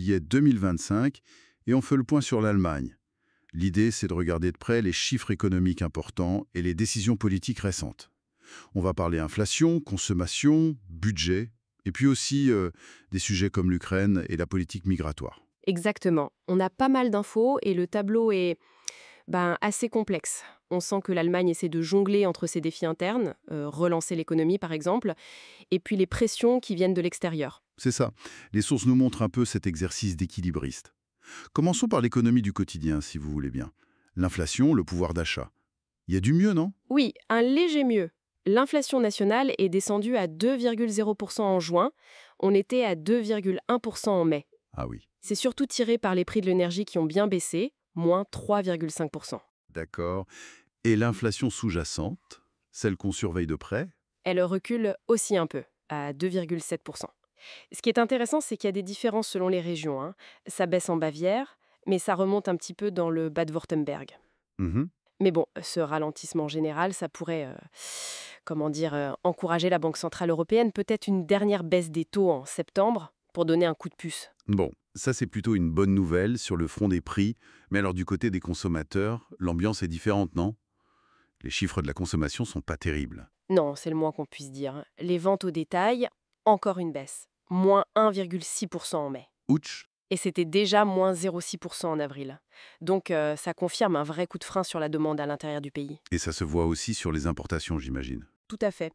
juillet 2025 et on fait le point sur l'Allemagne. L'idée, c'est de regarder de près les chiffres économiques importants et les décisions politiques récentes. On va parler inflation, consommation, budget, et puis aussi des sujets comme l'Ukraine et la politique migratoire. Exactement. On a pas mal d'infos et le tableau est assez complexe. On sent que l'Allemagne essaie de jongler entre ses défis internes, relancer l'économie par exemple, et puis les pressions qui viennent de l'extérieur. C'est ça. Les sources nous montrent un peu cet exercice d'équilibriste. Commençons par l'économie du quotidien, si vous voulez bien. L'inflation, le pouvoir d'achat. Il y a du mieux, non? Oui, un léger mieux. L'inflation nationale est descendue à 2,0% en juin. On était à 2,1% en mai. Ah oui, C'est surtout tiré par les prix de l'énergie qui ont bien baissé, moins 3,5%. d'accord. Et l'inflation sous-jacente, celle qu'on surveille de près? Elle recule aussi un peu, à 2,7%. Ce qui est intéressant, c'est qu'il y a des différences selon les régions, hein. Ça baisse en Bavière, mais ça remonte un petit peu dans le Bade-Wurtemberg. Mhm. Mais bon, ce ralentissement général, ça pourrait, encourager la Banque centrale européenne, peut-être une dernière baisse des taux en septembre, pour donner un coup de puce. Bon, ça c'est plutôt une bonne nouvelle sur le front des prix, mais alors du côté des consommateurs, l'ambiance est différente, non? Les chiffres de la consommation sont pas terribles. Non, c'est le moins qu'on puisse dire, hein. Les ventes au détail, encore une baisse. Moins 1,6% en mai. Ouch! Et c'était déjà moins 0,6% en avril. Donc ça confirme un vrai coup de frein sur la demande à l'intérieur du pays. Et ça se voit aussi sur les importations, j'imagine. Tout à fait.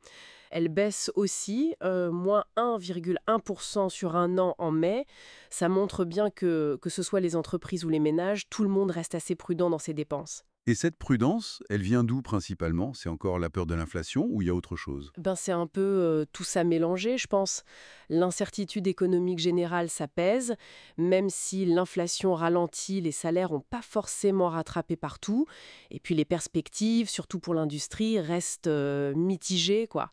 Elle baisse aussi, moins 1,1% sur un an en mai. Ça montre bien que ce soit les entreprises ou les ménages, tout le monde reste assez prudent dans ses dépenses. Et cette prudence, elle vient d'où principalement? C'est encore la peur de l'inflation ou il y a autre chose? C'est un peu tout ça mélangé, je pense. L'incertitude économique générale, ça pèse. Même si l'inflation ralentit, les salaires n'ont pas forcément rattrapé partout. Et puis les perspectives, surtout pour l'industrie, restent mitigées, quoi.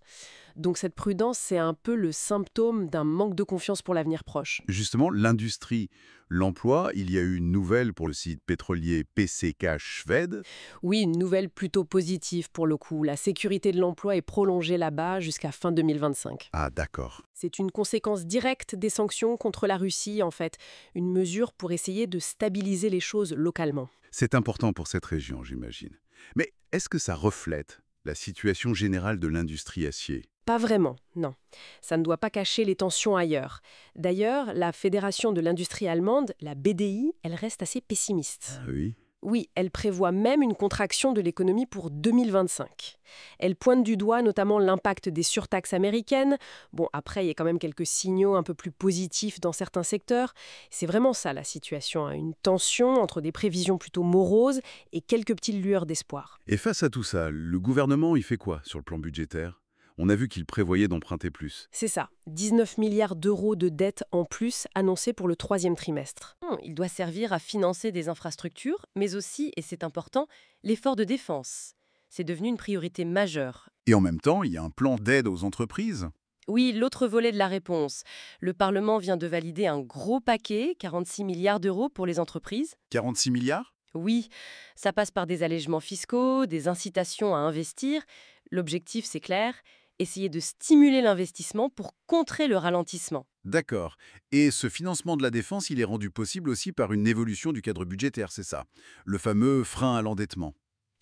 Donc cette prudence, c'est un peu le symptôme d'un manque de confiance pour l'avenir proche. Justement, l'industrie, l'emploi, il y a eu une nouvelle pour le site pétrolier PCK Schwed. Oui, une nouvelle plutôt positive pour le coup. La sécurité de l'emploi est prolongée là-bas jusqu'à fin 2025. Ah d'accord. C'est une conséquence directe des sanctions contre la Russie, en fait. Une mesure pour essayer de stabiliser les choses localement. C'est important pour cette région, j'imagine. Mais est-ce que ça reflète la situation générale de l'industrie acier? Pas vraiment, non. Ça ne doit pas cacher les tensions ailleurs. D'ailleurs, la Fédération de l'industrie allemande, la BDI, elle reste assez pessimiste. Ah oui. Oui, elle prévoit même une contraction de l'économie pour 2025. Elle pointe du doigt notamment l'impact des surtaxes américaines. Bon, après, il y a quand même quelques signaux un peu plus positifs dans certains secteurs. C'est vraiment ça la situation, hein, une tension entre des prévisions plutôt moroses et quelques petites lueurs d'espoir. Et face à tout ça, le gouvernement, il fait quoi sur le plan budgétaire? On a vu qu'il prévoyait d'emprunter plus. C'est ça, 19 milliards d'euros de dettes en plus annoncés pour le troisième trimestre. Il doit servir à financer des infrastructures, mais aussi, et c'est important, l'effort de défense. C'est devenu une priorité majeure. Et en même temps, il y a un plan d'aide aux entreprises. Oui, l'autre volet de la réponse. Le Parlement vient de valider un gros paquet, 46 milliards d'euros pour les entreprises. 46 milliards? Oui, ça passe par des allègements fiscaux, des incitations à investir. L'objectif, c'est clair, essayer de stimuler l'investissement pour contrer le ralentissement. D'accord. Et ce financement de la défense, il est rendu possible aussi par une évolution du cadre budgétaire, c'est ça? Le fameux frein à l'endettement.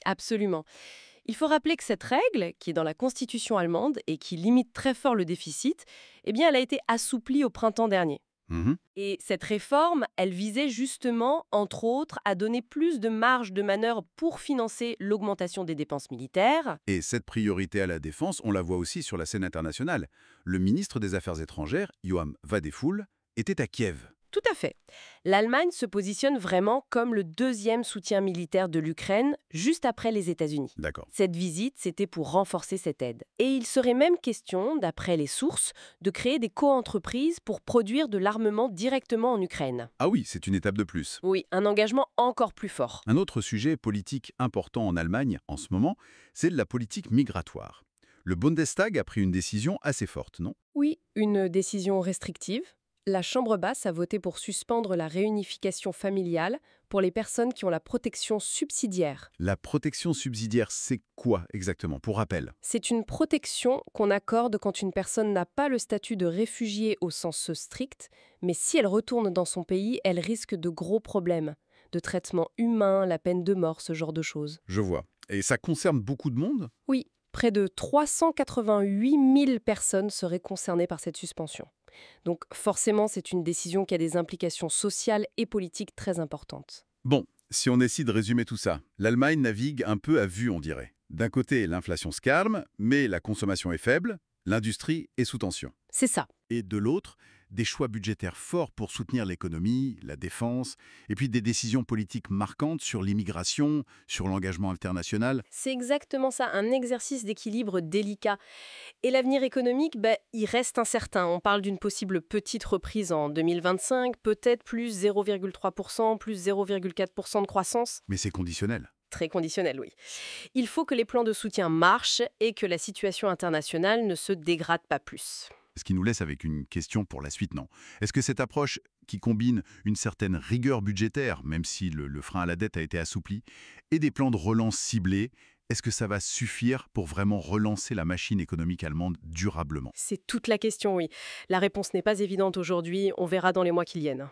Absolument. Il faut rappeler que cette règle, qui est dans la Constitution allemande et qui limite très fort le déficit, elle a été assouplie au printemps dernier. Mhm. Et cette réforme, elle visait justement, entre autres, à donner plus de marge de manœuvre pour financer l'augmentation des dépenses militaires. Et cette priorité à la défense, on la voit aussi sur la scène internationale. Le ministre des Affaires étrangères, Joachim Wadephul, était à Kiev. Tout à fait. L'Allemagne se positionne vraiment comme le deuxième soutien militaire de l'Ukraine, juste après les États-Unis. D'accord. Cette visite, c'était pour renforcer cette aide. Et il serait même question, d'après les sources, de créer des co-entreprises pour produire de l'armement directement en Ukraine. Ah oui, c'est une étape de plus. Oui, un engagement encore plus fort. Un autre sujet politique important en Allemagne en ce moment, c'est la politique migratoire. Le Bundestag a pris une décision assez forte, non? Oui, une décision restrictive. La Chambre basse a voté pour suspendre la réunification familiale pour les personnes qui ont la protection subsidiaire. La protection subsidiaire, c'est quoi exactement? Pour rappel. C'est une protection qu'on accorde quand une personne n'a pas le statut de réfugié au sens strict, mais si elle retourne dans son pays, elle risque de gros problèmes, de traitement humain, la peine de mort, ce genre de choses. Je vois. Et ça concerne beaucoup de monde? Oui, près de 388 000 personnes seraient concernées par cette suspension. Donc forcément, c'est une décision qui a des implications sociales et politiques très importantes. Bon, si on essaie de résumer tout ça, l'Allemagne navigue un peu à vue, on dirait. D'un côté, l'inflation se calme, mais la consommation est faible, l'industrie est sous tension. C'est ça. Et de l'autre, des choix budgétaires forts pour soutenir l'économie, la défense, et puis des décisions politiques marquantes sur l'immigration, sur l'engagement international. C'est exactement ça, un exercice d'équilibre délicat. Et l'avenir économique, il reste incertain. On parle d'une possible petite reprise en 2025, peut-être plus 0,3%, plus 0,4% de croissance. Mais c'est conditionnel. Très conditionnel, oui. Il faut que les plans de soutien marchent et que la situation internationale ne se dégrade pas plus. Ce qui nous laisse avec une question pour la suite, non? Est-ce que cette approche qui combine une certaine rigueur budgétaire, même si le frein à la dette a été assoupli, et des plans de relance ciblés, est-ce que ça va suffire pour vraiment relancer la machine économique allemande durablement? C'est toute la question, oui. La réponse n'est pas évidente aujourd'hui, on verra dans les mois qui viennent.